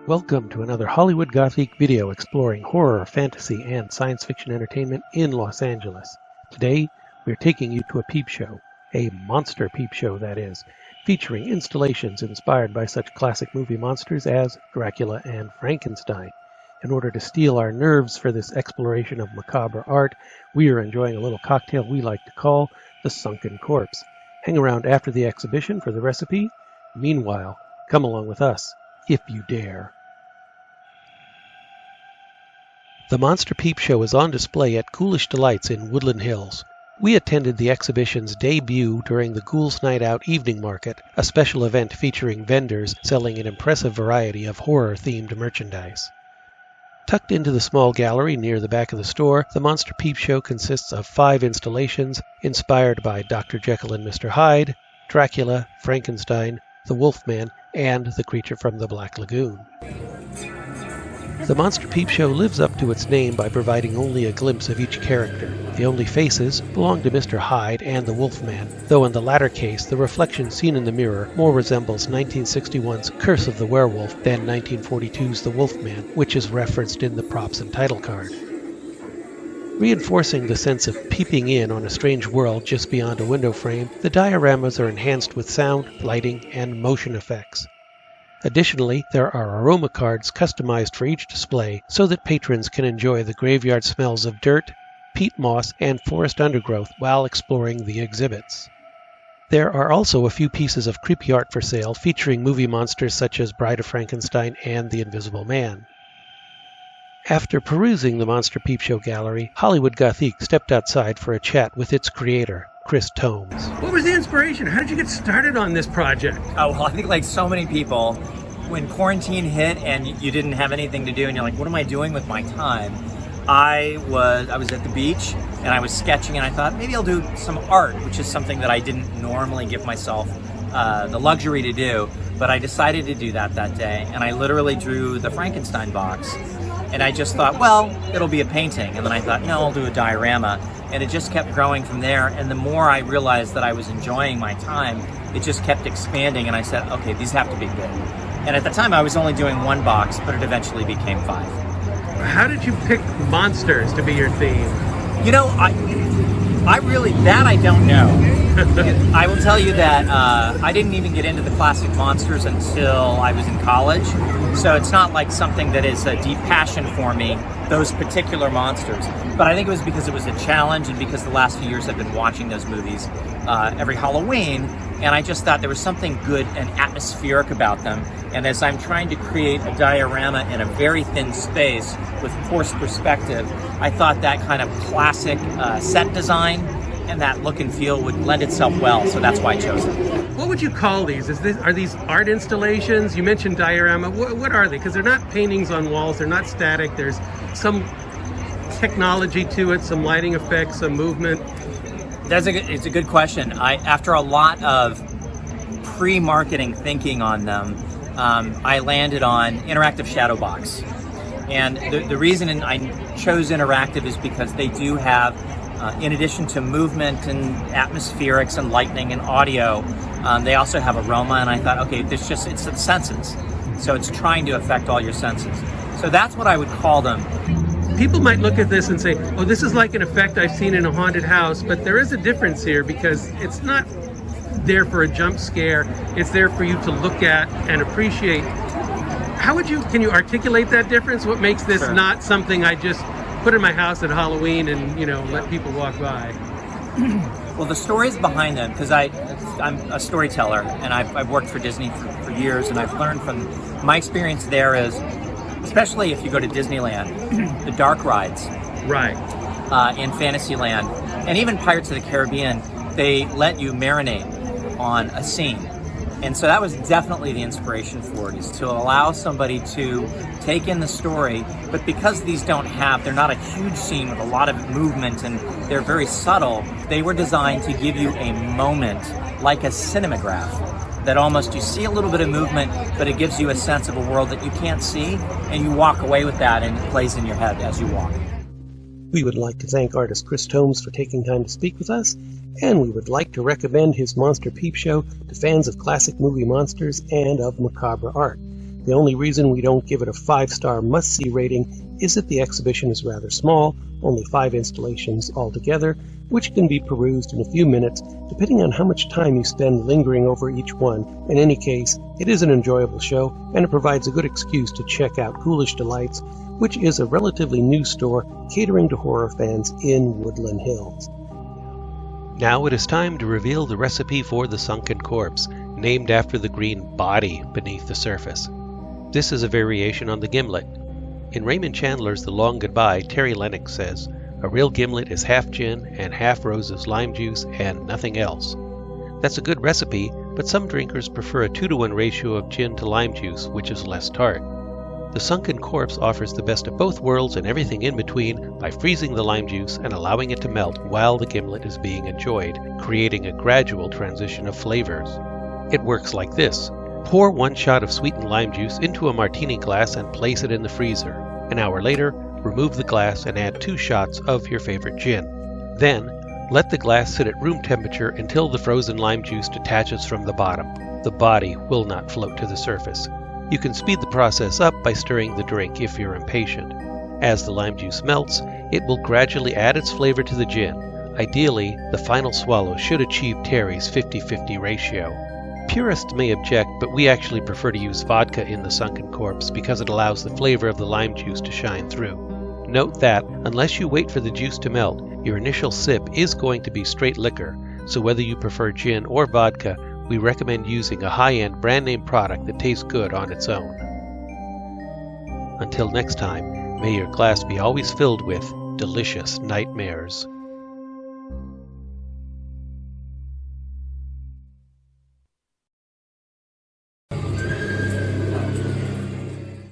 Welcome to another Hollywood Gothic video exploring horror, fantasy, and science fiction entertainment in Los Angeles. Today, we're taking you to a peep show, a monster peep show that is, featuring installations inspired by such classic movie monsters as Dracula and Frankenstein. In order to steel our nerves for this exploration of macabre art, we are enjoying a little cocktail we like to call the Sunken Corpse. Hang around after the exhibition for the recipe. Meanwhile, come along with us, if you dare. The Monster Peep Show is on display at Ghoulish Delights in Woodland Hills. We attended the exhibition's debut during the Ghouls Night Out Evening Market, a special event featuring vendors selling an impressive variety of horror-themed merchandise. Tucked into the small gallery near the back of the store, the Monster Peep Show consists of 5 installations inspired by Dr. Jekyll and Mr. Hyde, Dracula, Frankenstein, the Wolfman, and the creature from the Black Lagoon. The Monster Peep Show lives up to its name by providing only a glimpse of each character. The only faces belong to Mr. Hyde and the Wolfman, though in the latter case the reflection seen in the mirror more resembles 1961's Curse of the Werewolf than 1942's The Wolfman, which is referenced in the props and title card. Reinforcing the sense of peeping in on a strange world just beyond a window frame, the dioramas are enhanced with sound, lighting, and motion effects. Additionally, there are aroma cards customized for each display so that patrons can enjoy the graveyard smells of dirt, peat moss, and forest undergrowth while exploring the exhibits. There are also a few pieces of creepy art for sale featuring movie monsters such as Bride of Frankenstein and The Invisible Man. After perusing the Monster Peep Show gallery, Hollywood Gothic stepped outside for a chat with its creator, Chris Thomes. What was the inspiration? How did you get started on this project? Oh, well, I think like so many people, when quarantine hit and you didn't have anything to do and you're like, what am I doing with my time? I was at the beach and I was sketching and I thought maybe I'll do some art, which is something that I didn't normally give myself the luxury to do, but I decided to do that day, and I literally drew the Frankenstein box. And I just thought, well, it'll be a painting. And then I thought, no, I'll do a diorama. And it just kept growing from there. And the more I realized that I was enjoying my time, it just kept expanding. And I said, okay, these have to be good. And at the time, I was only doing 1 box, but it eventually became 5. How did you pick monsters to be your theme? You know, I really, that I don't know. I will tell you that I didn't even get into the classic monsters until I was in college. So it's not like something that is a deep passion for me, those particular monsters. But I think it was because it was a challenge and because the last few years I've been watching those movies every Halloween. And I just thought there was something good and atmospheric about them. And as I'm trying to create a diorama in a very thin space with forced perspective, I thought that kind of classic set design and that look and feel would lend itself well, so that's why I chose it. What would you call these? Are these art installations? You mentioned diorama. What are they? Because they're not paintings on walls. They're not static. There's some technology to it, some lighting effects, some movement. It's a good question. After a lot of pre-marketing thinking on them, I landed on interactive shadow box. And the reason I chose interactive is because they do have in addition to movement and atmospherics and lighting and audio, they also have aroma, and I thought, okay, it's the senses. So it's trying to affect all your senses. So that's what I would call them. People might look at this and say, oh, this is like an effect I've seen in a haunted house, but there is a difference here because it's not there for a jump scare. It's there for you to look at and appreciate. Can you articulate that difference? What makes this not something I just put in my house at Halloween and, let people walk by? Well, the stories behind them, because I'm a storyteller and I've worked for Disney for years, and I've learned from my experience there is, especially if you go to Disneyland, the dark rides, right, in Fantasyland, and even Pirates of the Caribbean, they let you marinate on a scene. And so that was definitely the inspiration for it, is to allow somebody to take in the story, but because they're not a huge scene with a lot of movement and they're very subtle, they were designed to give you a moment like a cinematograph, that almost you see a little bit of movement, but it gives you a sense of a world that you can't see, and you walk away with that and it plays in your head as you walk. We would like to thank artist Chris Thomes for taking time to speak with us, and we would like to recommend his Monster Peep Show to fans of classic movie monsters and of macabre art. The only reason we don't give it a 5-star must-see rating is that the exhibition is rather small, only 5 installations altogether, which can be perused in a few minutes, depending on how much time you spend lingering over each one. In any case, it is an enjoyable show, and it provides a good excuse to check out Ghoulish Delights, which is a relatively new store catering to horror fans in Woodland Hills. Now it is time to reveal the recipe for the sunken corpse, named after the green body beneath the surface. This is a variation on the gimlet. In Raymond Chandler's The Long Goodbye, Terry Lennox says, "A real gimlet is half gin and half Rose's lime juice and nothing else." That's a good recipe, but some drinkers prefer a 2-to-1 ratio of gin to lime juice, which is less tart. The sunken corpse offers the best of both worlds and everything in between by freezing the lime juice and allowing it to melt while the gimlet is being enjoyed, creating a gradual transition of flavors. It works like this. Pour 1 shot of sweetened lime juice into a martini glass and place it in the freezer. An hour later, remove the glass and add 2 shots of your favorite gin. Then, let the glass sit at room temperature until the frozen lime juice detaches from the bottom. The body will not float to the surface. You can speed the process up by stirring the drink if you're impatient. As the lime juice melts, it will gradually add its flavor to the gin. Ideally, the final swallow should achieve Terry's 50-50 ratio. Purists may object, but we actually prefer to use vodka in the sunken corpse because it allows the flavor of the lime juice to shine through. Note that, unless you wait for the juice to melt, your initial sip is going to be straight liquor, so whether you prefer gin or vodka, we recommend using a high-end brand-name product that tastes good on its own. Until next time, may your glass be always filled with delicious nightmares.